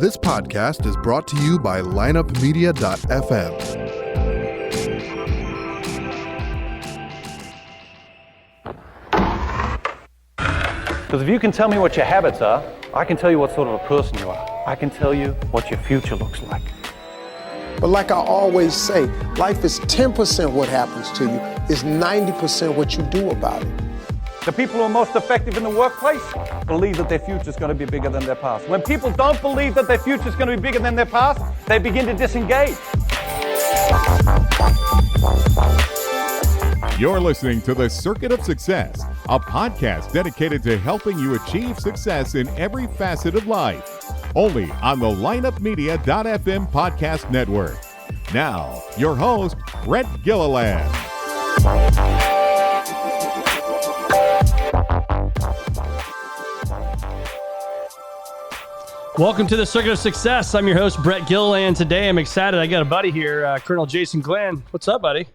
This podcast is brought to you by lineupmedia.fm. Because if you can tell me what your habits are, I can tell you what sort of a person you are. I can tell you what your future looks like. But like I always say, life is 10% what happens to you, it's 90% what you do about it. The people who are most effective in the workplace believe that their future is going to be bigger than their past. When people don't believe that their future is going to be bigger than their past, they begin to disengage. You're listening to The Circuit of Success, a podcast dedicated to helping you achieve success in every facet of life. Only on the lineupmedia.fm podcast network. Now, your host, Brett Gilliland. Welcome to the Circuit of Success. I'm your host, Brett Gilliland. Today, I'm excited. I got a buddy here, Colonel Jason Glynn. What's up, buddy?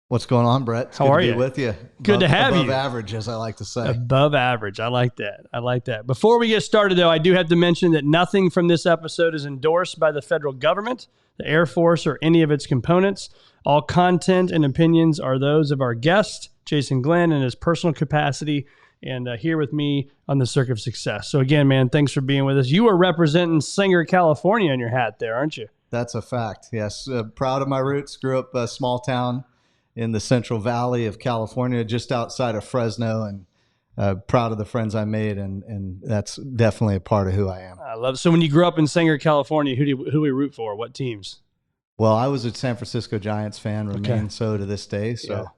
What's going on, Brett? It's How good are to you? be with you. Good to have you. Above average, as I like to say. Above average. I like that. Before we get started, though, I do have to mention that nothing from this episode is endorsed by the federal government, the Air Force, or any of its components. All content and opinions are those of our guest, Jason Glynn, in his personal capacity, and here with me on the Circuit of Success. So again, man, thanks for being with us. You are representing Sanger, California in your hat there, aren't you? That's a fact, yes. Proud of my roots. Grew up a small town in the Central Valley of California, just outside of Fresno, and proud of the friends I made, and that's definitely a part of who I am. I love it. So when you grew up in Sanger, California, who do we root for? What teams? Well, I was a San Francisco Giants fan, remain so to this day, so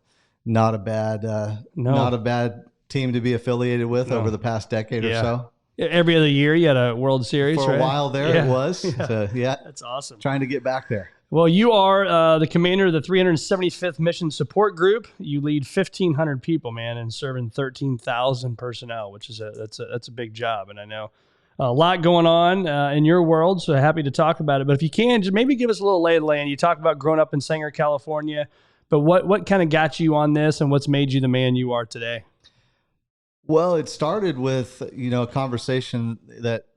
not a bad team to be affiliated with over the past decade or so. Every other year you had a World Series, For right? a while there it was. That's awesome. Trying to get back there. Well, you are the commander of the 375th Mission Support Group. You lead 1,500 people, man, and serving 13,000 personnel, which is that's a big job. And I know a lot going on in your world, so happy to talk about it. But if you can, just maybe give us a little lay of the land. You talk about growing up in Sanger, California, but what kind of got you on this, and what's made you the man you are today? Well, it started with, a conversation that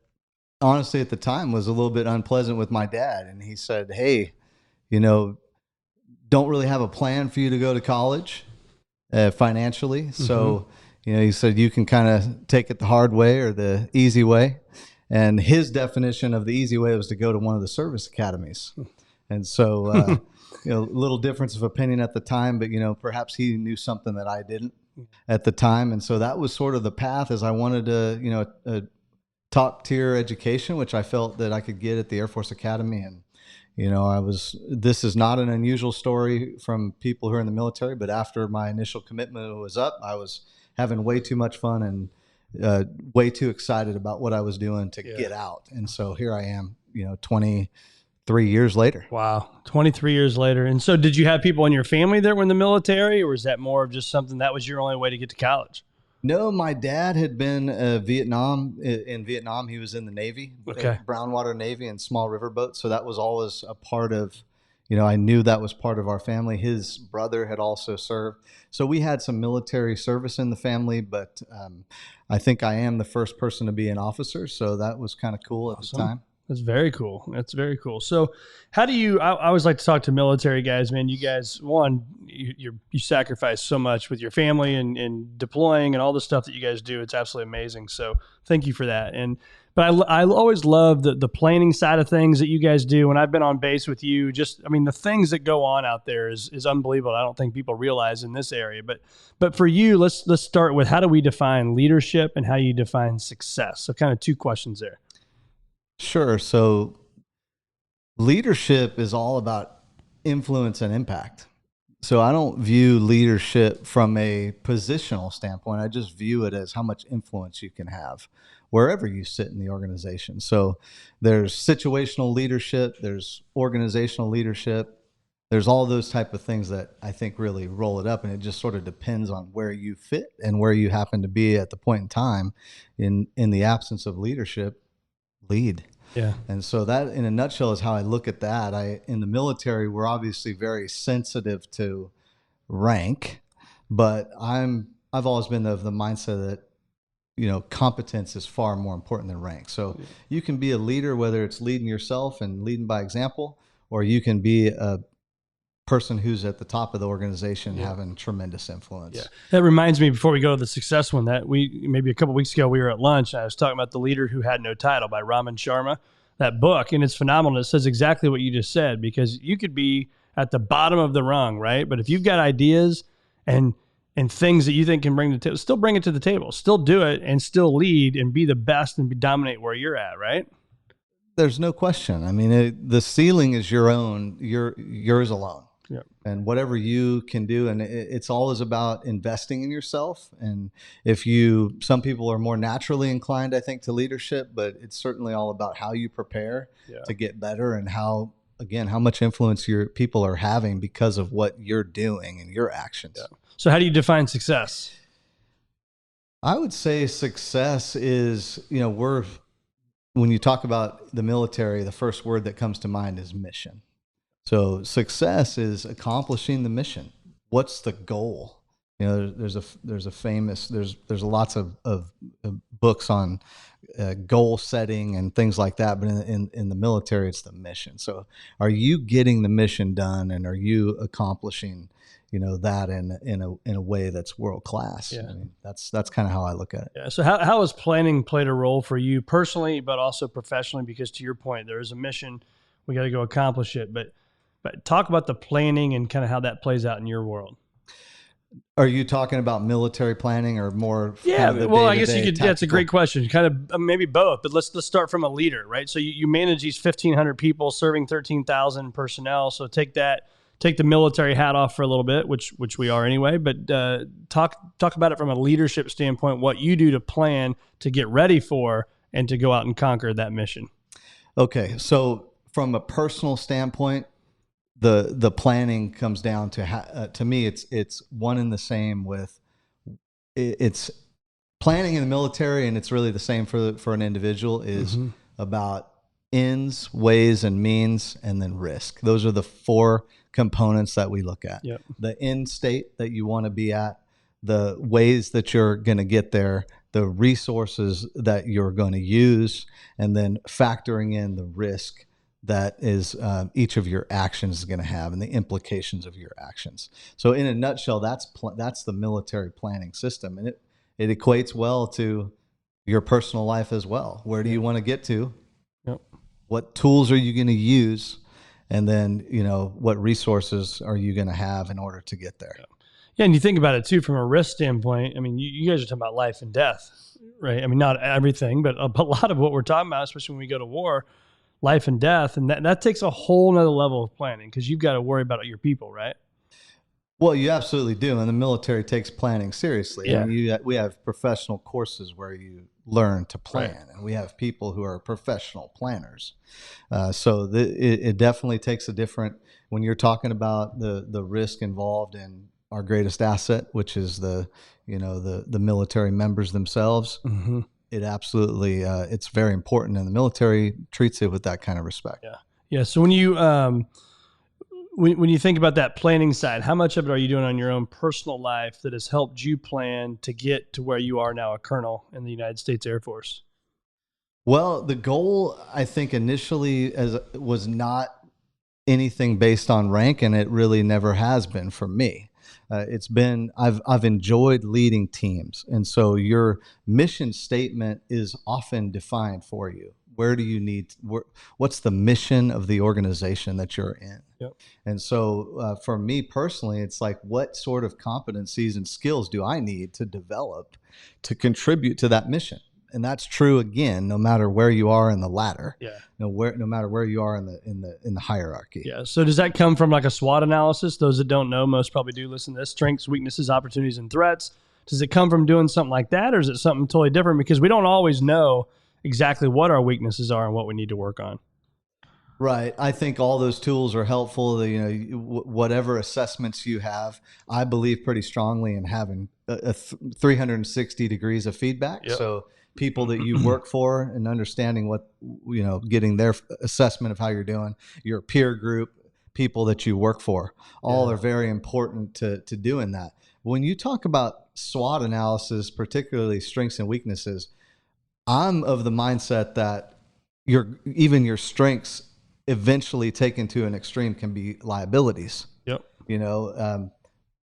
honestly at the time was a little bit unpleasant with my dad. And he said, hey, don't really have a plan for you to go to college financially. Mm-hmm. So, he said you can kind of take it the hard way or the easy way. And his definition of the easy way was to go to one of the service academies. And so, a little difference of opinion at the time, but, perhaps he knew something that I didn't at the time. And so that was sort of the path, as I wanted to, a top tier education, which I felt that I could get at the Air Force Academy. And, this is not an unusual story from people who are in the military, but after my initial commitment was up, I was having way too much fun and way too excited about what I was doing to get out. And so here I am, 23 years later. Wow. 23 years later. And so did you have people in your family that were in the military, or was that more of just something that was your only way to get to college? No, my dad had been in Vietnam. He was in the Navy, Brownwater Navy and small riverboat. So that was always a part of, I knew that was part of our family. His brother had also served. So we had some military service in the family, but I think I am the first person to be an officer. So that was kind of cool at the time. That's very cool. That's very cool. So how do you, I always like to talk to military guys, man. You guys, you sacrifice so much with your family and deploying and all the stuff that you guys do. It's absolutely amazing. So thank you for that. But I always love the planning side of things that you guys do. When I've been on base with you, the things that go on out there is unbelievable. I don't think people realize in this area, but for you, let's start with, how do we define leadership and how you define success? So kind of two questions there. Sure. So leadership is all about influence and impact. So I don't view leadership from a positional standpoint. I just view it as how much influence you can have wherever you sit in the organization. So there's situational leadership, there's organizational leadership, there's all those type of things that I think really roll it up, and it just sort of depends on where you fit and where you happen to be at the point in time. In the absence of leadership, lead. Yeah. And so that, in a nutshell, is how I look at that. In the military, we're obviously very sensitive to rank, but I've always been of the mindset that, competence is far more important than rank. So you can be a leader, whether it's leading yourself and leading by example, or you can be a person who's at the top of the organization having tremendous influence. Yeah. That reminds me, before we go to the success one, that maybe a couple weeks ago, we were at lunch. I was talking about The Leader Who Had No Title by Raman Sharma, that book. And it's phenomenal. It says exactly what you just said, because you could be at the bottom of the rung, right? But if you've got ideas and things that you think can bring to the table, still bring it to the table, still do it, and still lead and be the best and dominate where you're at, right? There's no question. I mean, the ceiling is your own, yours alone. Yep. And whatever you can do, and it's always about investing in yourself. And some people are more naturally inclined, I think, to leadership, but it's certainly all about how you prepare to get better, and how much influence your people are having because of what you're doing and your actions. Yeah. So how do you define success? I would say success is, when you talk about the military, the first word that comes to mind is mission. So success is accomplishing the mission. What's the goal? There's lots of books on goal setting and things like that, but in the military, it's the mission. So are you getting the mission done, and are you accomplishing that in a way that's world class? Yeah. I mean, that's kind of how I look at it. Yeah. So how has planning played a role for you personally, but also professionally? Because to your point, there is a mission, we got to go accomplish it. But talk about the planning and kind of how that plays out in your world. Are you talking about military planning or more? Yeah. Kind of Well, I guess you could. tactical? That's a great question. Kind of maybe both. But let's start from a leader, right? So you manage these 1,500 people serving 13,000 personnel. So take the military hat off for a little bit, which we are anyway. But talk about it from a leadership standpoint. What you do to plan to get ready for and to go out and conquer that mission. Okay. So from a personal standpoint, the planning comes down to me, it's one and the same with it's planning in the military, and it's really the same for an individual, is about ends, ways, and means, and then risk. Those are the four components that we look at. Yep. The end state that you want to be at, the ways that you're going to get there, the resources that you're going to use, and then factoring in the risk that is each of your actions is going to have, and the implications of your actions. So in a nutshell, that's the military planning system, and it equates well to your personal life as well. Where do you want to get to? Yep. What tools are you going to use? And then, what resources are you going to have in order to get there? Yeah, and you think about it too from a risk standpoint. I mean, you guys are talking about life and death, right? I mean, not everything, but a lot of what we're talking about, especially when we go to war, life and death, and that takes a whole nother level of planning, because you've got to worry about your people, right? Well, you absolutely do, and the military takes planning seriously. Yeah. I mean, we have professional courses where you learn to plan, Right. and we have people who are professional planners. So it definitely takes a different, when you're talking about the risk involved in our greatest asset, which is the military members themselves. Mm-hmm. It absolutely, it's very important, and the military treats it with that kind of respect. Yeah. Yeah. So when you when you think about that planning side, how much of it are you doing on your own personal life that has helped you plan to get to where you are now, a colonel in the United States Air Force? Well, the goal, I think, initially was not anything based on rank, and it really never has been for me. It's been, I've enjoyed leading teams. And so your mission statement is often defined for you. Where do you need, what's the mission of the organization that you're in? Yep. And so for me personally, it's like, what sort of competencies and skills do I need to develop to contribute to that mission? And that's true, again, no matter where you are in the ladder. Yeah. No matter where you are in the hierarchy. Yeah. So does that come from like a SWOT analysis? Those that don't know, most probably do listen to this: strengths, weaknesses, opportunities, and threats. Does it come from doing something like that, or is it something totally different? Because we don't always know exactly what our weaknesses are and what we need to work on. Right. I think all those tools are helpful. Whatever assessments you have, I believe pretty strongly in having 360 degrees of feedback. Yep. So people that you work for and understanding what, getting their assessment of how you're doing, your peer group, people that you work for, all are very important to doing that. When you talk about SWOT analysis, particularly strengths and weaknesses, I'm of the mindset that even your strengths eventually taken to an extreme can be liabilities. Yep.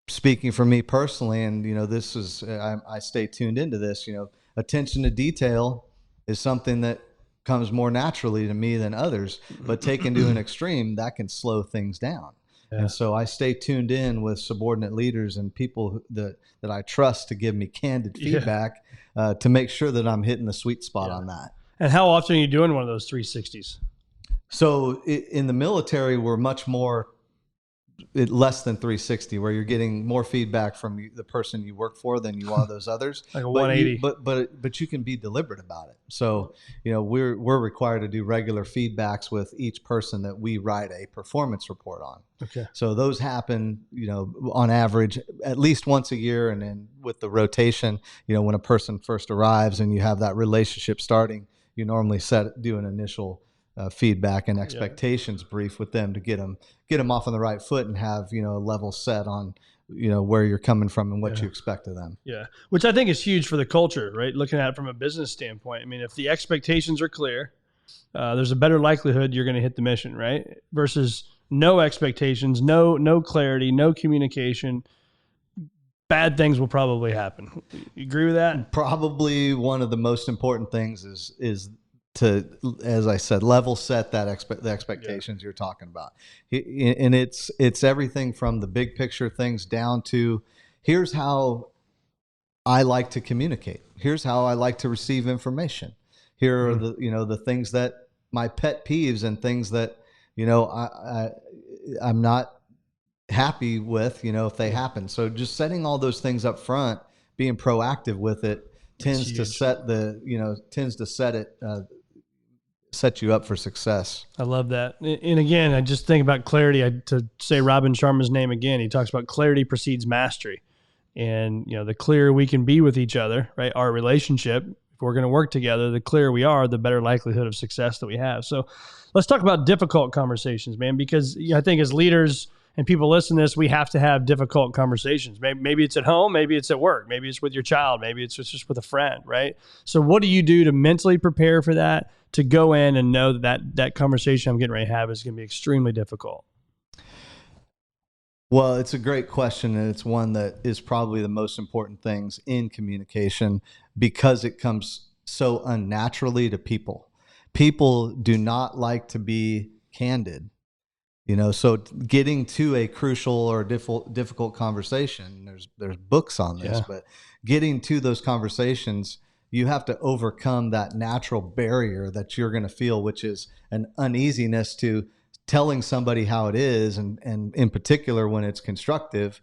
Speaking for me personally, and this is I stay tuned into this. Attention to detail is something that comes more naturally to me than others, but taken to an extreme, that can slow things down. Yeah. And so I stay tuned in with subordinate leaders and people that I trust to give me candid feedback to make sure that I'm hitting the sweet spot on that. And how often are you doing one of those 360s? So in the military, we're much more less than 360, where you're getting more feedback from the person you work for than you are those others. Like a 180. But you can be deliberate about it. So we're required to do regular feedbacks with each person that we write a performance report on. Okay. So those happen on average at least once a year, and then with the rotation, when a person first arrives and you have that relationship starting, you normally do an initial feedback and expectations brief with them to get them off on the right foot and have a level set on where you're coming from and what you expect of them. Yeah, which I think is huge for the culture, right? Looking at it from a business standpoint. I mean, if the expectations are clear, there's a better likelihood you're going to hit the mission, right? Versus no expectations, no clarity, no communication. Bad things will probably happen. You agree with that? Probably one of the most important things is to, as I said, level set the expectations you're talking about. And it's everything from the big picture things down to, here's how I like to communicate. Here's how I like to receive information. Here are the things that my pet peeves and things that, I'm not happy with, if they happen. So just setting all those things up front, being proactive with it tends to set you up for success. I love that. And again, I just think about clarity. To say Robin Sharma's name again, he talks about clarity precedes mastery. And, the clearer we can be with each other, right? Our relationship, if we're going to work together, the clearer we are, the better likelihood of success that we have. So let's talk about difficult conversations, man, because I think as leaders and people listen to this, we have to have difficult conversations. Maybe it's at home, maybe it's at work, maybe it's with your child, maybe it's just with a friend, right? So what do you do to mentally prepare for that, to go in and know that conversation I'm getting ready to have is going to be extremely difficult? Well, it's a great question, and it's one that is probably the most important things in communication because it comes so unnaturally to people. People do not like to be candid. So getting to a crucial or difficult conversation, there's books on this, but getting to those conversations, you have to overcome that natural barrier that you're going to feel, which is an uneasiness to telling somebody how it is, and in particular when it's constructive,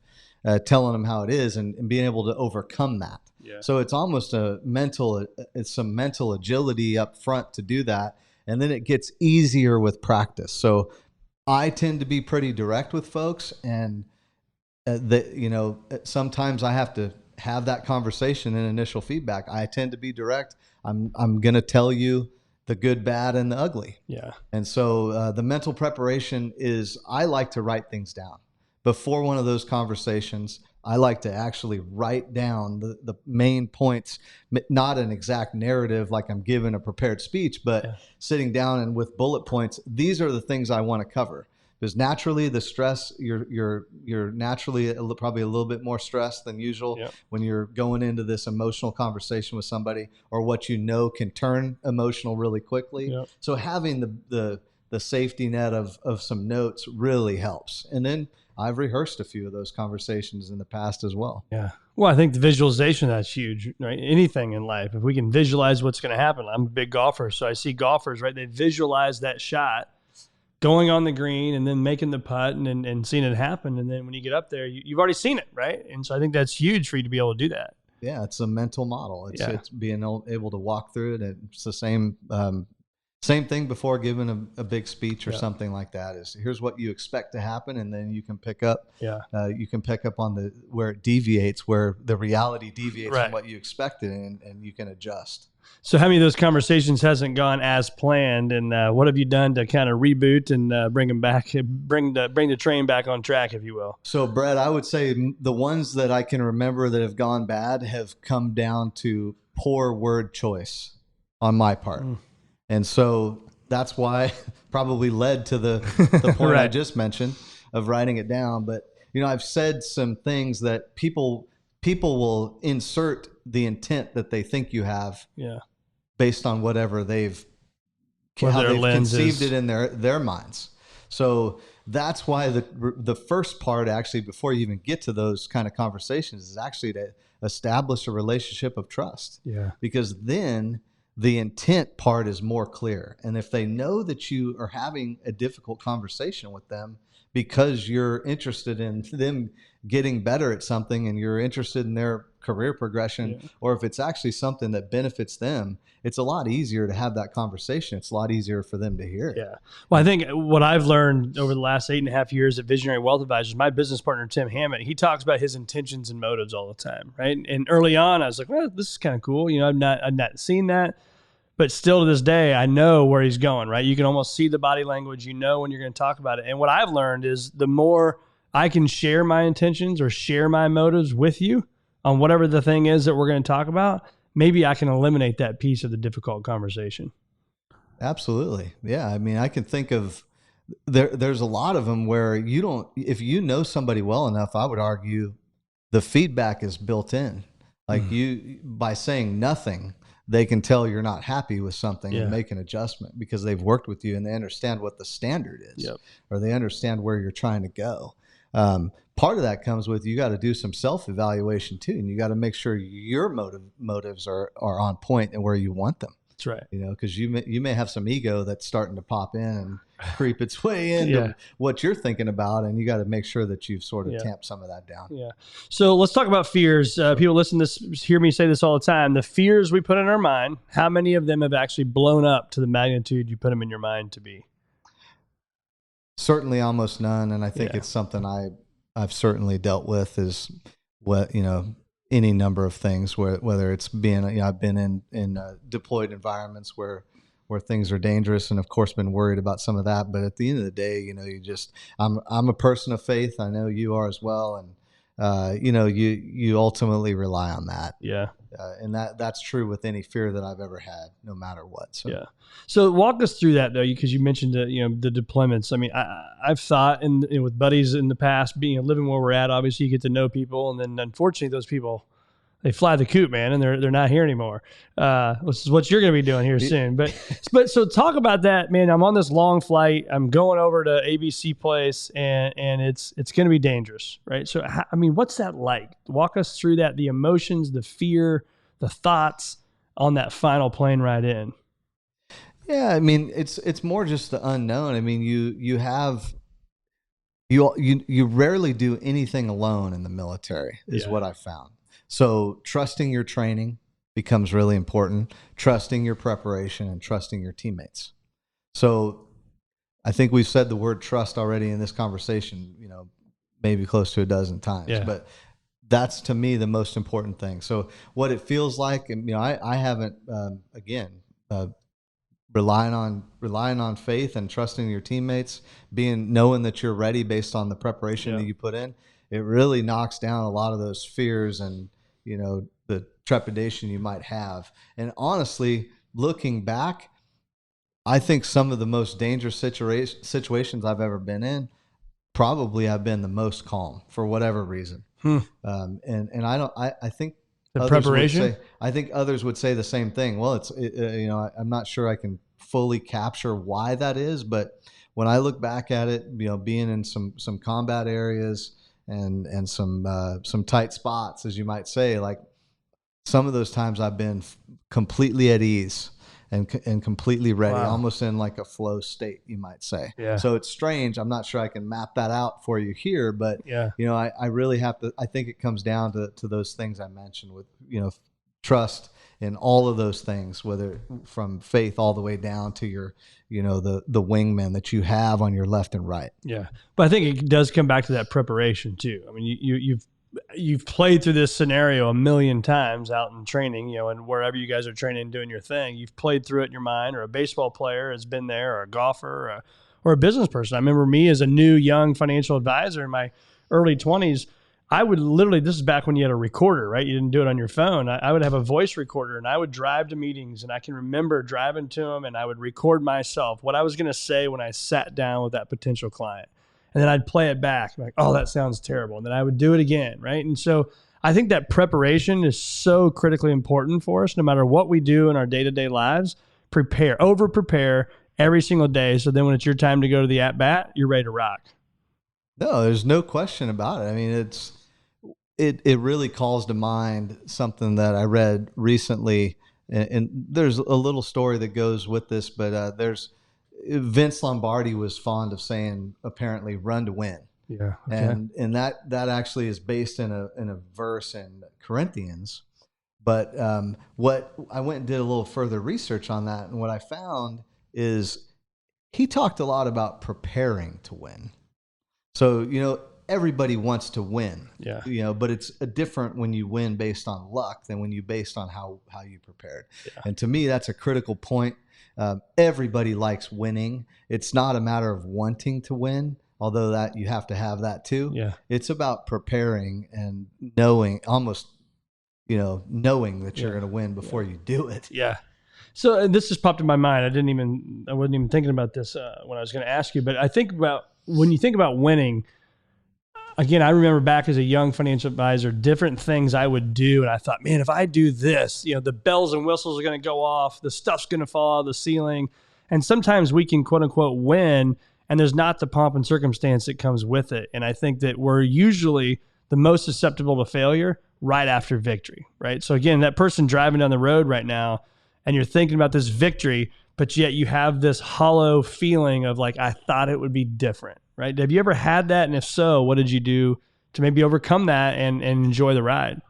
telling them how it is and being able to overcome that. Yeah. So it's almost some mental agility up front to do that, and then it gets easier with practice. So I tend to be pretty direct with folks, and sometimes I have to have that conversation and initial feedback. I tend to be direct. I'm going to tell you the good, bad, and the ugly. Yeah. And so the mental preparation is, I like to write things down before one of those conversations. I like to actually write down the main points, not an exact narrative like I'm giving a prepared speech, but sitting down and with bullet points, these are the things I want to cover. Because naturally the stress, you're naturally probably a little bit more stressed than usual when you're going into this emotional conversation with somebody, or what can turn emotional really quickly. Yep. So having the safety net of some notes really helps. And then I've rehearsed a few of those conversations in the past as well. Yeah. Well, I think the visualization, that's huge, right? Anything in life, if we can visualize what's going to happen. I'm a big golfer, so I see golfers, right? They visualize that shot going on the green and then making the putt and seeing it happen. And then when you get up there, you've already seen it, right? And so I think that's huge for you to be able to do that. Yeah, it's a mental model. It's being able to walk through it. It's the same thing before giving a big speech or something like that. Is here's what you expect to happen, and then you can pick up. on where it deviates, where the reality deviates from what you expected, and you can adjust. So how many of those conversations hasn't gone as planned, and what have you done to kind of reboot and bring them back, bring the train back on track, if you will? So, Brett, I would say the ones that I can remember that have gone bad have come down to poor word choice on my part. And so that's why probably led to the point I just mentioned of writing it down. But, I've said some things that people will insert the intent that they think you have based on whatever how they've conceived it in their minds. So that's why the first part, actually, before you even get to those kind of conversations, is actually to establish a relationship of trust. Yeah. Because then the intent part is more clear. And if they know that you are having a difficult conversation with them because you're interested in them getting better at something and you're interested in their career progression, or if it's actually something that benefits them, it's a lot easier to have that conversation. It's a lot easier for them to hear it. Yeah. Well, I think what I've learned over the last 8.5 years at Visionary Wealth Advisors, my business partner, Tim Hammett, he talks about his intentions and motives all the time. Right. And early on, I was like, well, this is kind of cool. I've not seen that. But still to this day, I know where he's going, right? You can almost see the body language, when you're going to talk about it. And what I've learned is the more I can share my intentions or share my motives with you on whatever the thing is that we're going to talk about, maybe I can eliminate that piece of the difficult conversation. Absolutely. Yeah. I mean, I can think of, there's a lot of them where if you know somebody well enough, I would argue the feedback is built in. Like by saying nothing, they can tell you're not happy with something and make an adjustment because they've worked with you and they understand what the standard is, or they understand where you're trying to go. Part of that comes with, you got to do some self-evaluation too. And you got to make sure your motives are on point and where you want them. That's right. Because you may have some ego that's starting to pop in and creep its way into what you're thinking about, and you got to make sure that you've sort of tamped some of that down. Yeah. So let's talk about fears. People listen to this, hear me say this all the time. The fears we put in our mind, how many of them have actually blown up to the magnitude you put them in your mind to be? Certainly almost none. And I think it's something I've certainly dealt with, is any number of things, whether it's being, I've been in deployed environments where things are dangerous, and of course been worried about some of that. But at the end of the day, I'm a person of faith. I know you are as well. And, you ultimately rely on that. Yeah. And that's true with any fear that I've ever had, no matter what. So. Yeah. So walk us through that though, because you mentioned the deployments. I mean, I've thought with buddies in the past, living where we're at, obviously you get to know people, and then unfortunately those people, they fly the coop, man, and they're not here anymore. This is what you're going to be doing here soon. But so talk about that, man. I'm on this long flight. I'm going over to ABC place, and it's going to be dangerous, right? So what's that like? Walk us through that, the emotions, the fear, the thoughts on that final plane ride in. Yeah, I mean, it's more just the unknown. I mean, you rarely do anything alone in the military, is what I've found. So trusting your training becomes really important, trusting your preparation, and trusting your teammates. So I think we've said the word trust already in this conversation, maybe close to a dozen times, but that's to me the most important thing. So what it feels like, and I haven't, relying on faith and trusting your teammates, knowing that you're ready based on the preparation that you put in, it really knocks down a lot of those fears and, the trepidation you might have. And honestly, looking back, I think some of the most dangerous situations I've ever been in, probably I've been the most calm for whatever reason. And I think the preparation, I think others would say the same thing. Well, I'm not sure I can fully capture why that is, but when I look back at it, being in some combat areas and some tight spots, as you might say, like some of those times I've been completely at ease and completely ready, almost in like a flow state, you might say. Yeah. So it's strange. I'm not sure I can map that out for you here, but I really have to. I think it comes down to those things I mentioned with trust in all of those things, whether from faith all the way down to your the wingmen that you have on your left and right. Yeah, but I think it does come back to that preparation too. I mean, you've played through this scenario a million times out in training, you know, and wherever you guys are training and doing your thing, you've played through it in your mind, or a baseball player has been there, or a golfer, or a business person. I remember me as a new young financial advisor in my early 20s. I would literally, this is back when you had a recorder, right? You didn't do it on your phone. I would have a voice recorder, and I would drive to meetings, and I can remember driving to them, and I would record myself, what I was going to say when I sat down with that potential client. And then I'd play it back, like, oh, that sounds terrible. And then I would do it again, right? And so I think that preparation is so critically important for us, no matter what we do in our day-to-day lives. Prepare, over-prepare every single day, so then when it's your time to go to the at-bat, you're ready to rock. No, there's no question about it. I mean, it really calls to mind something that I read recently, and there's a little story that goes with this, but there's Vince Lombardi was fond of saying, apparently, run to win. Yeah. Okay. And that actually is based in a verse in Corinthians. But what I went and did a little further research on that, and what I found is he talked a lot about preparing to win. So, you know, everybody wants to win. Yeah. You know, but it's different when you win based on luck than when you based on how you prepared. Yeah. And to me, that's a critical point. Everybody likes winning. It's not a matter of wanting to win, although that you have to have that too. Yeah. It's about preparing and knowing, almost, you know, knowing that you're going to win before you do it. Yeah. So, and this just popped in my mind. I wasn't even thinking about this when I was going to ask you, but I think about, when you think about winning, again, I remember back as a young financial advisor, different things I would do. And I thought, man, if I do this, you know, the bells and whistles are going to go off, the stuff's going to fall out of the ceiling. And sometimes we can, quote unquote, win, and there's not the pomp and circumstance that comes with it. And I think that we're usually the most susceptible to failure right after victory, right? So again, that person driving down the road right now, and you're thinking about this victory, but yet you have this hollow feeling of like, I thought it would be different, right? Have you ever had that? And if so, what did you do to maybe overcome that and enjoy the ride?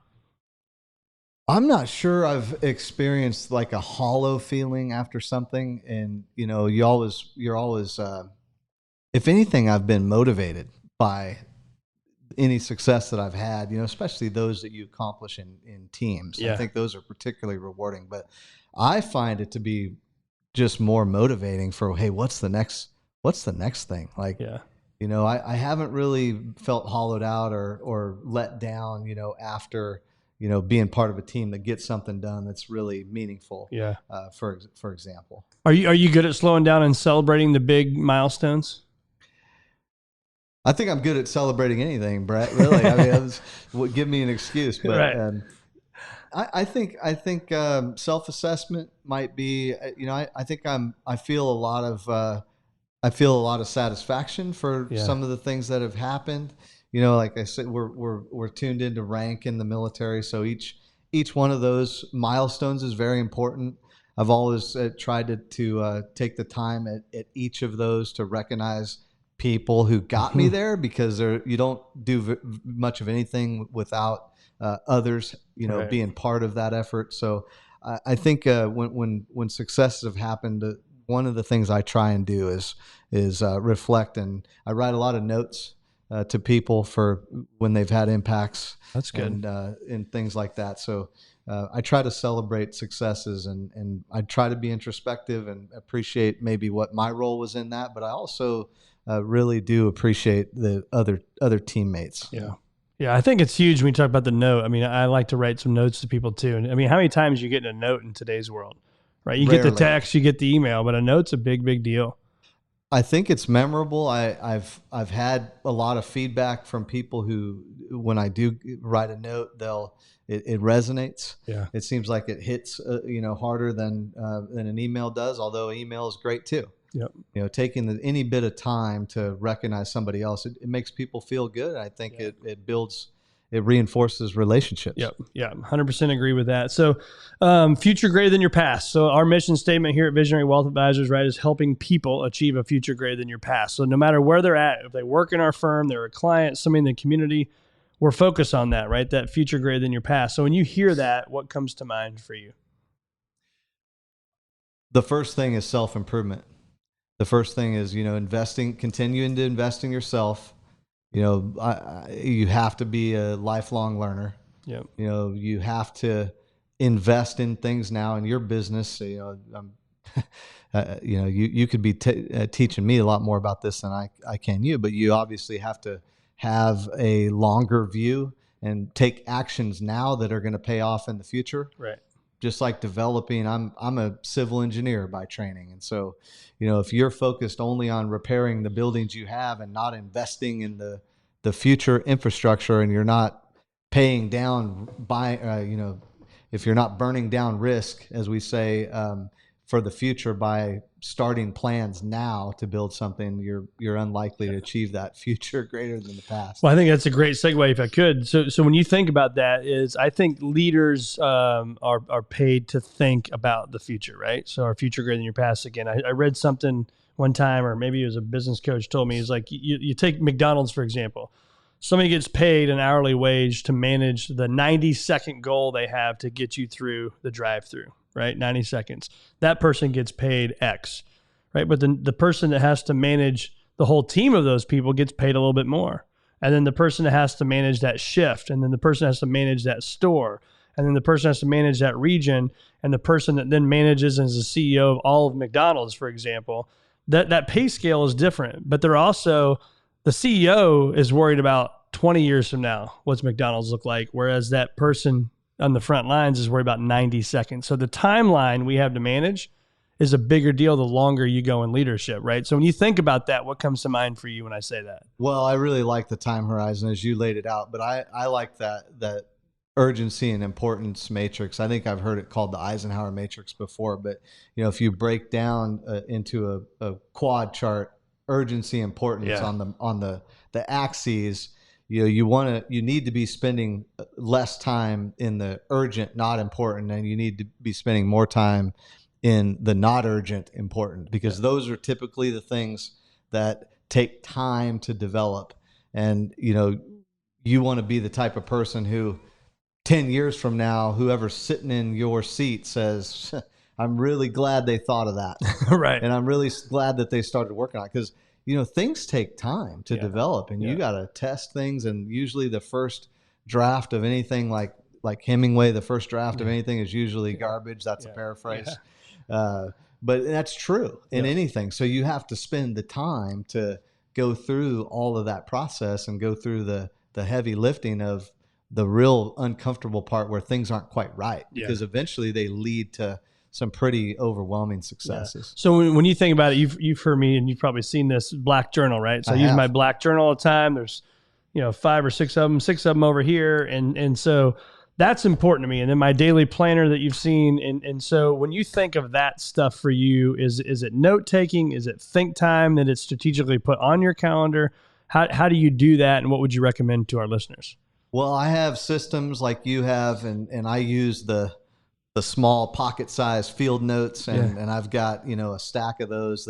I'm not sure I've experienced like a hollow feeling after something. And, you know, you're always, if anything, I've been motivated by any success that I've had, you know, especially those that you accomplish in teams. Yeah. I think those are particularly rewarding, but I find it to be just more motivating for, hey, what's the next thing? Like, Yeah. you know, I haven't really felt hollowed out or let down, you know, after, you know, being part of a team that gets something done that's really meaningful. Yeah. For example. Are you good at slowing down and celebrating the big milestones? I think I'm good at celebrating anything, Brett. Really, I mean, give me an excuse, but Right. I think self-assessment might be. You know, I feel a lot of satisfaction for some of the things that have happened. You know, like I said, we're tuned into rank in the military, so each one of those milestones is very important. I've always tried to take the time at each of those to recognize people who got me there, because you don't do much of anything without others, you know, being part of that effort. So I think when successes have happened, one of the things I try and do is reflect, and I write a lot of notes to people for when they've had impacts. That's good. And things like that. So I try to celebrate successes, and I try to be introspective and appreciate maybe what my role was in that, but I also really do appreciate the other teammates. Yeah. Yeah. I think it's huge when we talk about the note. I mean, I like to write some notes to people too. And I mean, how many times you get a note in today's world, right? You Rarely. get the text, you get the email, but a note's a big deal. I think it's memorable. I've had a lot of feedback from people who, when I do write a note, it resonates. Yeah. It seems like it hits you know, harder than an email does, although email is great too. Yep. You know, taking any bit of time to recognize somebody else, it makes people feel good. I think it reinforces relationships. Yep. Yeah. 100% agree with that. So, future greater than your past. So our mission statement here at Visionary Wealth Advisors, right, is helping people achieve a future greater than your past. So no matter where they're at, if they work in our firm, they're a client, somebody in the community, we're focused on that, right? That future greater than your past. So when you hear that, what comes to mind for you? The first thing is self-improvement. The first thing is, you know, continuing to invest in yourself, you have to be a lifelong learner. Yep. You have to invest in things now in your business. You could be teaching me a lot more about this than I can you, but you obviously have to have a longer view and take actions now that are going to pay off in the future. Right. Just like developing, I'm a civil engineer by training. And so, if you're focused only on repairing the buildings you have and not investing in the future infrastructure, and you're not paying down if you're not burning down risk, as we say, for the future by starting plans now to build something, you're unlikely to achieve that future greater than the past. Well, I think that's a great segue if I could. So when you think about that, I think leaders are paid to think about the future, right? So our future greater than your past. Again, I read something one time, or maybe it was a business coach told me, he's like, you take McDonald's, for example. Somebody gets paid an hourly wage to manage the 90-second goal they have to get you through the drive-through, right? 90 seconds. That person gets paid X, right? But then the person that has to manage the whole team of those people gets paid a little bit more. And then the person that has to manage that shift, and then the person has to manage that store, and then the person has to manage that region, and the person that then manages and is the CEO of all of McDonald's, for example, that pay scale is different. But they're also, the CEO is worried about 20 years from now, what's McDonald's look like, whereas that person on the front lines is worried about 90 seconds. So the timeline we have to manage is a bigger deal the longer you go in leadership, right? So when you think about that, what comes to mind for you when I say that? Well, I really like the time horizon as you laid it out, but I like that urgency and importance matrix. I think I've heard it called the Eisenhower matrix before, but if you break down into a quad chart, urgency, importance on the axes, you need to be spending less time in the urgent, not important, and you need to be spending more time in the not urgent, important, because those are typically the things that take time to develop. And you want to be the type of person who 10 years from now, whoever's sitting in your seat says, I'm really glad they thought of that. Right. And I'm really glad that they started working on it, because things take time to develop, and you got to test things. And usually the first draft of anything, like Hemingway, the first draft of anything is usually garbage. That's a paraphrase. But that's true in anything. So you have to spend the time to go through all of that process and go through the heavy lifting of the real uncomfortable part where things aren't quite right, because eventually they lead to some pretty overwhelming successes. So when you think about it, you've heard me, and you've probably seen this black journal, right? So I use my black journal all the time. There's 5 or 6 of them, 6 of them over here. And so that's important to me. And then my daily planner that you've seen. And so when you think of that stuff for you, is it note taking? Is it think time that it's strategically put on your calendar? How do you do that? And what would you recommend to our listeners? Well, I have systems like you have, and I use the small pocket-sized field notes, and I've got a stack of those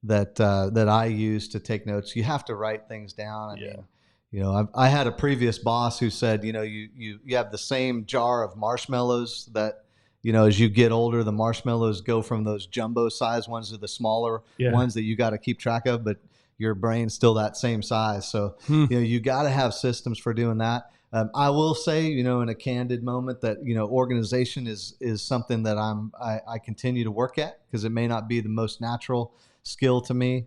that I use to take notes. You have to write things down. I mean, I had a previous boss who said, you have the same jar of marshmallows that, as you get older, the marshmallows go from those jumbo-sized ones to the smaller ones that you got to keep track of, but your brain's still that same size. So, you got to have systems for doing that. I will say, in a candid moment, that, organization is something that I continue to work at, because it may not be the most natural skill to me.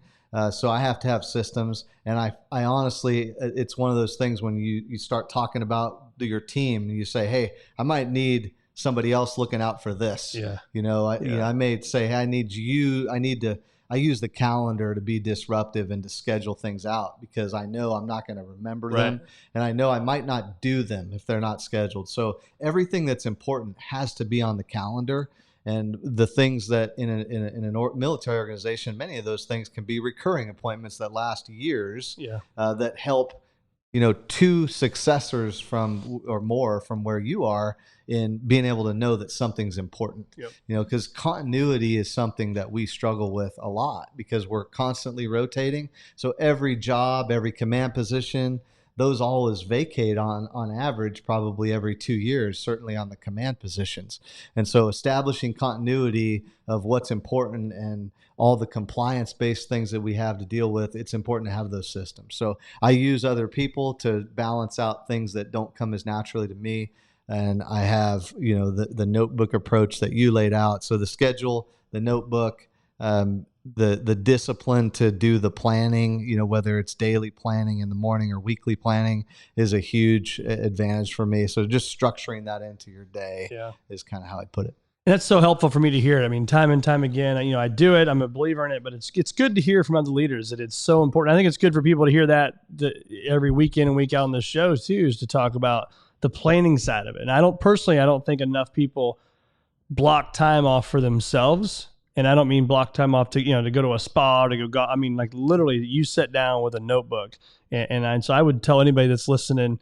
So I have to have systems. And I honestly, it's one of those things when you start talking about your team, and you say, hey, I might need somebody else looking out for this. I may say, hey, I use the calendar to be disruptive and to schedule things out, because I know I'm not going to remember them, and I know I might not do them if they're not scheduled. So everything that's important has to be on the calendar. And the things that in a military organization, many of those things can be recurring appointments that last years, that help, 2 successors from or more from where you are in being able to know that something's important. Because continuity is something that we struggle with a lot, because we're constantly rotating. So every job, every command position, those always vacate on average probably every 2 years, certainly on the command positions. And so establishing continuity of what's important and all the compliance-based things that we have to deal with, it's important to have those systems. So I use other people to balance out things that don't come as naturally to me. And I have, the notebook approach that you laid out. So the schedule, the notebook, the discipline to do the planning, whether it's daily planning in the morning or weekly planning, is a huge advantage for me. So just structuring that into your day is kind of how I put it. And that's so helpful for me to hear it. I mean, time and time again, I do it. I'm a believer in it, but it's good to hear from other leaders that it's so important. I think it's good for people to hear that every week in and week out on the show too, is to talk about the planning side of it. And I don't think enough people block time off for themselves. And I don't mean block time off to go to a spa or to go golf. I mean, like literally you sit down with a notebook. And so I would tell anybody that's listening,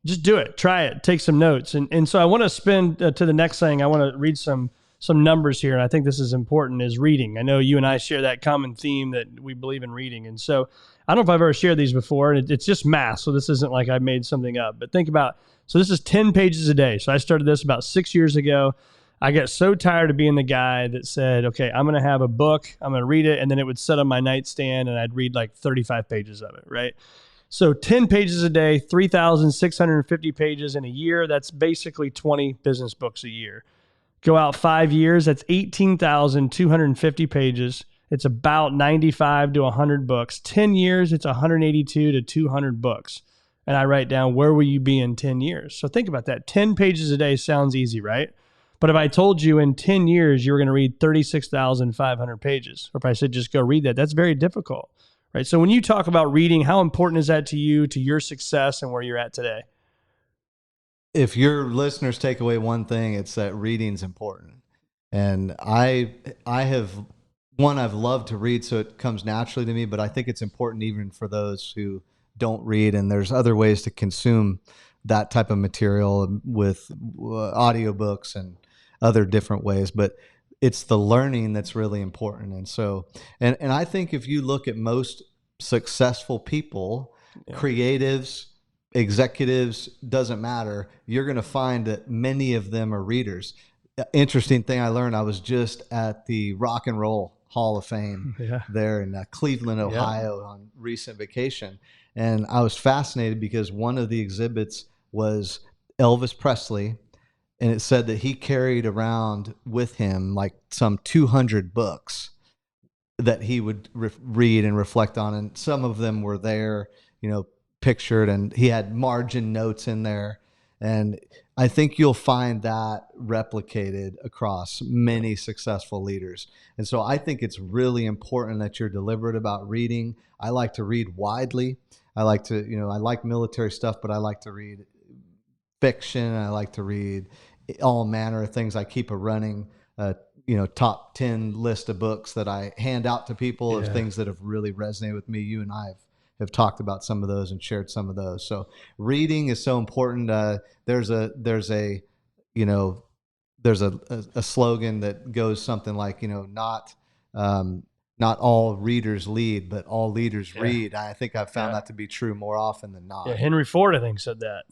just do it, try it, take some notes. And so I want to spin to the next thing. I want to read some numbers here. And I think this is important, is reading. I know you and I share that common theme that we believe in reading. And so I don't know if I've ever shared these before, and it's just math. So this isn't like I made something up, but think about, so this is 10 pages a day. So I started this about 6 years ago. I got so tired of being the guy that said, okay, I'm going to have a book, I'm going to read it, and then it would sit on my nightstand and I'd read like 35 pages of it, right? So 10 pages a day, 3,650 pages in a year. That's basically 20 business books a year. Go out 5 years, that's 18,250 pages. It's about 95 to 100 books. 10 years, it's 182 to 200 books. And I write down, where will you be in 10 years? So think about that. 10 pages a day sounds easy, right? But if I told you in 10 years, you were going to read 36,500 pages, or if I said, just go read that, that's very difficult, right? So when you talk about reading, how important is that to you, to your success and where you're at today? If your listeners take away one thing, it's that reading's important. And I've loved to read, so it comes naturally to me, but I think it's important even for those who don't read. And there's other ways to consume that type of material with audiobooks and other different ways, but it's the learning that's really important. And so, and I think if you look at most successful people, creatives, executives, doesn't matter, you're going to find that many of them are readers. Interesting thing I learned, I was just at the Rock and Roll Hall of Fame there in Cleveland, Ohio on recent vacation. And I was fascinated because one of the exhibits was Elvis Presley, and it said that he carried around with him like some 200 books that he would read and reflect on. And some of them were there, pictured, and he had margin notes in there. And I think you'll find that replicated across many successful leaders. And so I think it's really important that you're deliberate about reading. I like to read widely. I like military stuff, but I like to read fiction. I like to read all manner of things. I keep a running, top 10 list of books that I hand out to people of things that have really resonated with me. You and I have talked about some of those and shared some of those. So reading is so important. There's a slogan that goes something like, not all readers lead, but all leaders read. I think I've found that to be true more often than not. Yeah, Henry Ford, I think, said that.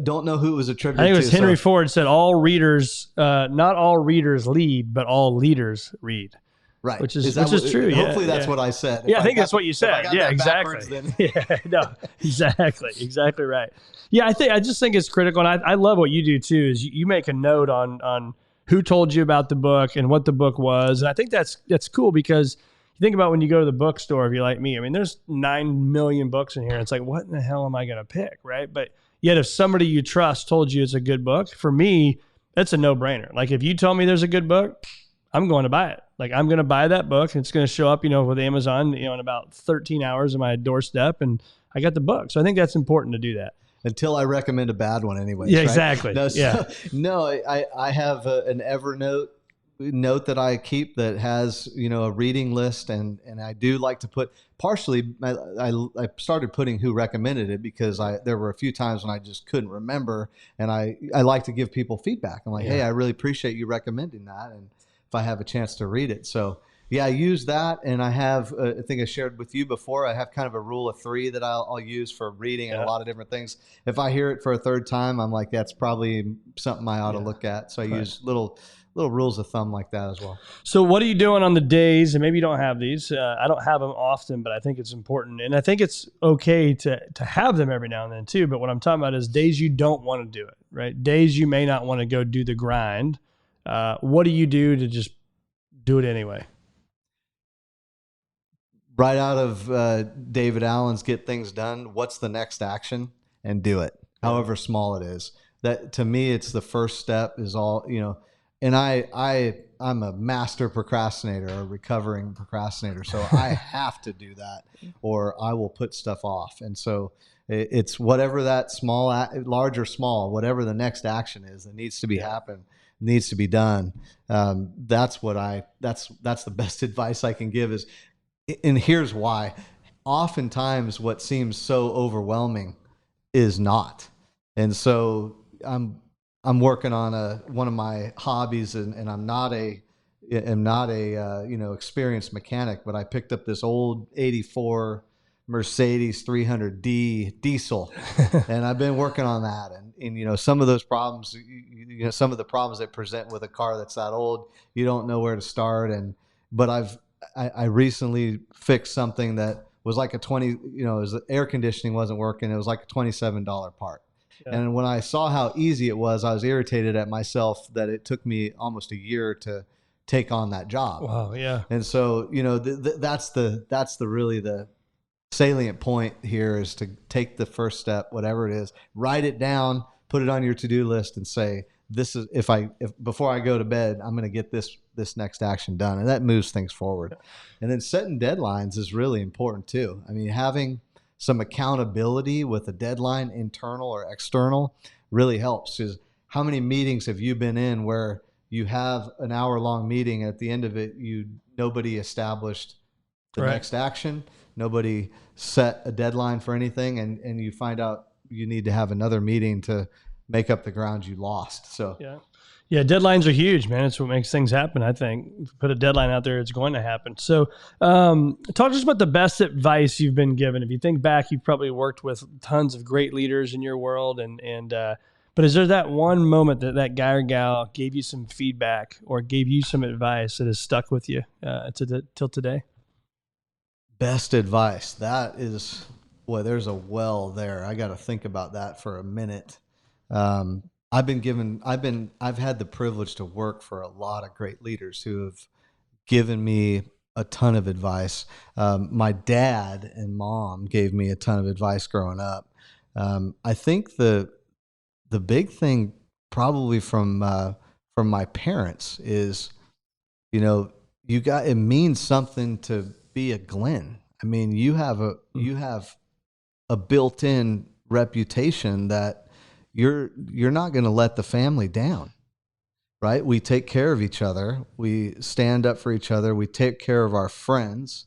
Don't know who it was attributed to. I think it was Henry Ford said all readers, not all readers lead, but all leaders read. Right. Which is true. Hopefully that's what I said. Yeah, I think that's what you said. Yeah, exactly. Exactly right. Yeah, I just think it's critical. And I love what you do too, is you make a note on who told you about the book and what the book was. And I think that's cool, because you think about when you go to the bookstore, if you're like me, I mean, there's 9 million books in here. It's like, what in the hell am I going to pick? Right. But yet if somebody you trust told you it's a good book, for me, that's a no brainer. Like if you tell me there's a good book, I'm going to buy it. Like I'm going to buy that book. It's going to show up, with Amazon, in about 13 hours on my doorstep, and I got the book. So I think that's important to do that. Until I recommend a bad one anyway. Yeah, right? Exactly. I have an Evernote note that I keep that has, a reading list. And I do like to put, partially, I started putting who recommended it because there were a few times when I just couldn't remember. And I like to give people feedback. I'm like, hey, I really appreciate you recommending that. And if I have a chance to read it. So Yeah, I use that, and I have. I think I shared with you before. I have kind of a rule of 3 that I'll use for reading and a lot of different things. If I hear it for a third time, I'm like, that's probably something I ought to look at. So I use little rules of thumb like that as well. So what are you doing on the days, and maybe you don't have these, I don't have them often, but I think it's important, and I think it's okay to have them every now and then too, but what I'm talking about is days you don't want to do it, right? Days you may not want to go do the grind. What do you do to just do it anyway? Right out of David Allen's Get Things Done, what's the next action? And do it, however small it is. That, to me, it's the first step is all, and I'm a master procrastinator, a recovering procrastinator. So I have to do that or I will put stuff off. And so it's whatever that small, large or small, whatever the next action is that needs to be happen, needs to be done. That's the best advice I can give is, and here's why. Oftentimes what seems so overwhelming is not. And so I'm working on one of my hobbies, and I'm not a experienced mechanic, but I picked up this old 84 Mercedes 300D diesel, and I've been working on that. And some of those problems, some of the problems that present with a car that's that old, you don't know where to start. But I recently fixed something that was like the air conditioning wasn't working. It was like a $27 part. Yeah. And when I saw how easy it was, I was irritated at myself that it took me almost a year to take on that job. Wow. Yeah. And so, that's really the salient point here is to take the first step, whatever it is, write it down, put it on your to-do list and say, this is, if before I go to bed, I'm going to get this next action done. And that moves things forward. And then setting deadlines is really important too. I mean, having some accountability with a deadline, internal or external, really helps. Is how many meetings have you been in where you have an hour-long meeting, at the end of it, nobody established the next action, nobody set a deadline for anything, and you find out you need to have another meeting to make up the ground you lost. So yeah, deadlines are huge, man. It's what makes things happen. I think if you put a deadline out there, it's going to happen. So talk to us about the best advice you've been given. If you think back, you've probably worked with tons of great leaders in your world, but is there that one moment that guy or gal gave you some feedback or gave you some advice that has stuck with you till today? Best advice. That is, boy, there's a well there. I got to think about that for a minute. I've had the privilege to work for a lot of great leaders who have given me a ton of advice. My dad and mom gave me a ton of advice growing up. I think the big thing probably from my parents is, it means something to be a Glynn. I mean, you have a built-in reputation that you're not going to let the family down, right? We take care of each other. We stand up for each other. We take care of our friends.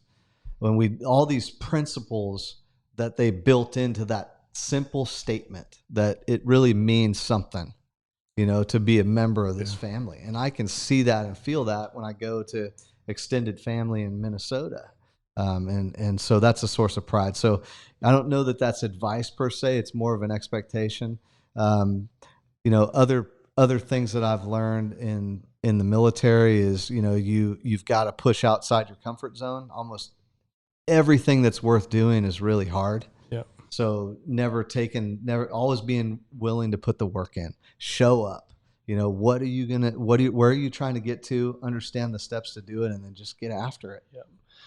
All these principles that they built into that simple statement, that it really means something, to be a member of this family. And I can see that and feel that when I go to extended family in Minnesota. And so that's a source of pride. So I don't know that that's advice per se. It's more of an expectation. Other things that I've learned in the military is, you've got to push outside your comfort zone. Almost everything that's worth doing is really hard. Yeah. So always being willing to put the work in, show up, where are you trying to get to, understand the steps to do it, and then just get after it. Yeah.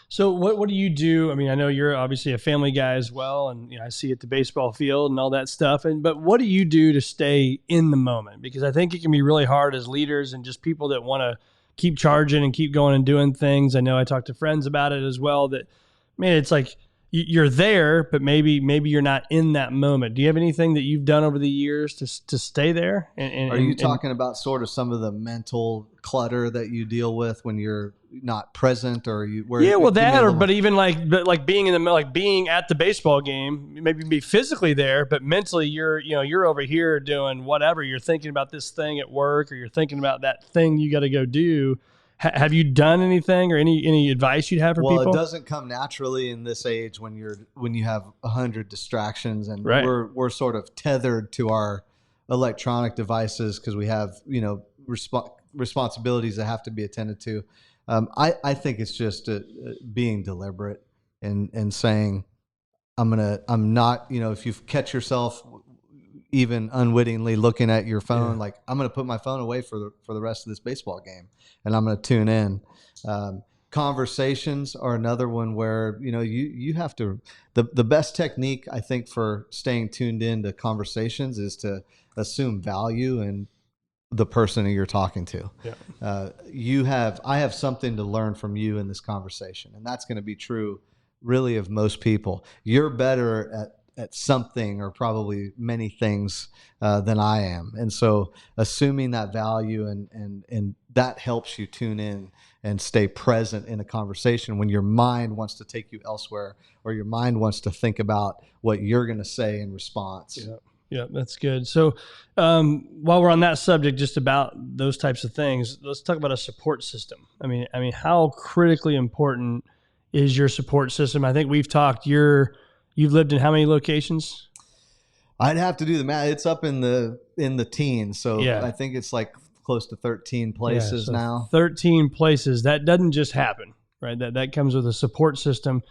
So what do you do? I mean, I know you're obviously a family guy as well, and I see you at the baseball field and all that stuff. But what do you do to stay in the moment? Because I think it can be really hard as leaders and just people that want to keep charging and keep going and doing things. I know I talked to friends about it as well. That, man, it's like you're there, but maybe you're not in that moment. Do you have anything that you've done over the years to stay there? Are you talking about sort of some of the mental clutter that you deal with when you're not present, or but even like being in being at the baseball game, maybe be physically there, but mentally you're over here doing whatever. You're thinking about this thing at work, or you're thinking about that thing you got to go do. Have you done anything or any advice you'd have for people? Well, it doesn't come naturally in this age when you have 100 distractions, and Right. we're sort of tethered to our electronic devices because we have, responsibilities that have to be attended to. I think it's just being deliberate and saying, I'm not, if you catch yourself even unwittingly looking at your phone, like, I'm going to put my phone away for the rest of this baseball game, and I'm going to tune in. Conversations are another one where, you have to, the best technique, I think, for staying tuned into conversations is to assume value in the person that you're talking to. Yeah. I have something to learn from you in this conversation, and that's going to be true really of most people. You're better at something, or probably many things, than I am. And so assuming that value and that helps you tune in and stay present in a conversation when your mind wants to take you elsewhere, or your mind wants to think about what you're going to say in response. Yeah, that's good. So while we're on that subject, just about those types of things, let's talk about a support system. I mean, how critically important is your support system? I think we've talked, you've lived in how many locations? I'd have to do the math. It's up in the teens. So yeah. I think it's like close to 13 places now. 13 places. That doesn't just happen, right? That comes with a support system.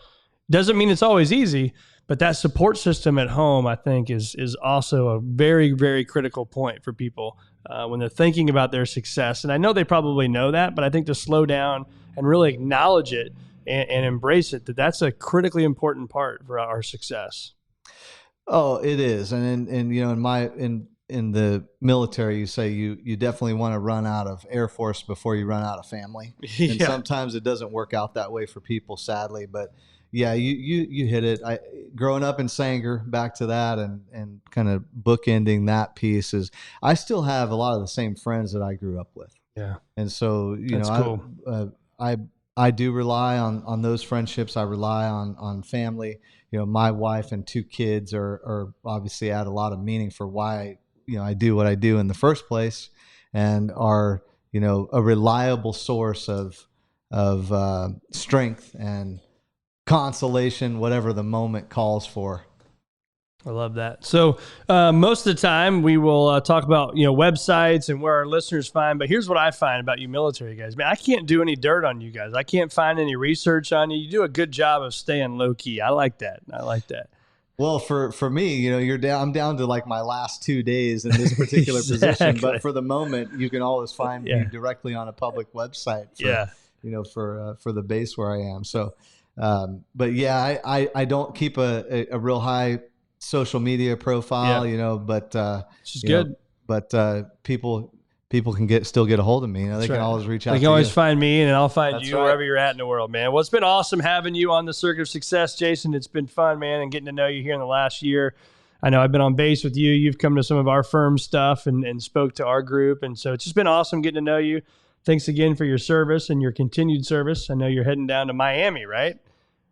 Doesn't mean it's always easy, but that support system at home, I think, is also a very, very critical point for people when they're thinking about their success. And I know they probably know that, but I think to slow down and really acknowledge it and embrace it, that's a critically important part for our success. Oh, it is. And in the military, you say you definitely want to run out of Air Force before you run out of family. Yeah. And sometimes it doesn't work out that way for people, sadly. But yeah, you hit it. Growing up in Sanger, back to that, and kind of bookending that piece is, I still have a lot of the same friends that I grew up with. Yeah. And so, That's cool. I do rely on those friendships. I rely on family. My wife and 2 kids are obviously add a lot of meaning for why, I do what I do in the first place, and are, a reliable source of strength and consolation, whatever the moment calls for. I love that. So most of the time we will talk about, websites and where our listeners find, but here's what I find about you military guys. Man, I can't do any dirt on you guys. I can't find any research on you. You do a good job of staying low key. I like that. Well, for me, I'm down to like my last 2 days in this particular position, but for the moment you can always find me directly on a public website for the base where I am. So, but yeah, I don't keep a real high social media profile, but it's good. But people can still get a hold of me. They can always reach out. They can always find me, and I'll find you wherever you're at in the world, man. Well, it's been awesome having you on the Circuit of Success, Jason. It's been fun, man, and getting to know you here in the last year. I know I've been on base with you. You've come to some of our firm stuff and spoke to our group, and so it's just been awesome getting to know you. Thanks again for your service and your continued service. I know you're heading down to Miami, right?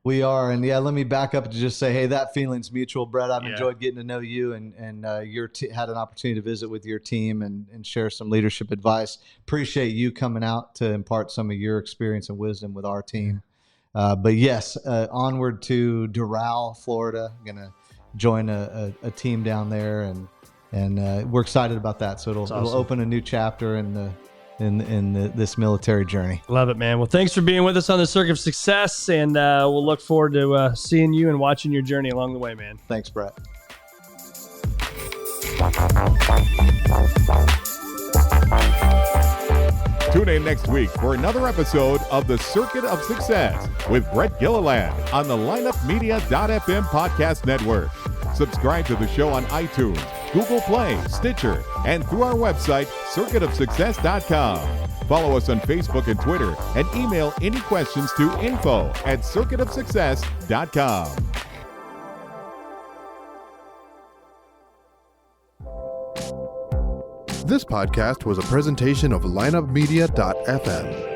We are, and let me back up to just say, hey, that feeling's mutual, Brett. I've enjoyed getting to know you, and had an opportunity to visit with your team and share some leadership advice. Appreciate you coming out to impart some of your experience and wisdom with our team. But yes, onward to Doral, Florida. I'm gonna join a team down there, and we're excited about that. So it'll open a new chapter in this military journey. Love it, man. Well, thanks for being with us on the Circuit of Success, and we'll look forward to seeing you and watching your journey along the way, man. Thanks, Brett. Tune in next week for another episode of the Circuit of Success with Brett Gilliland on the lineupmedia.fm podcast network. Subscribe to the show on iTunes, Google Play, Stitcher, and through our website, circuitofsuccess.com. Follow us on Facebook and Twitter, and email any questions to info@circuitofsuccess.com. This podcast was a presentation of lineupmedia.fm.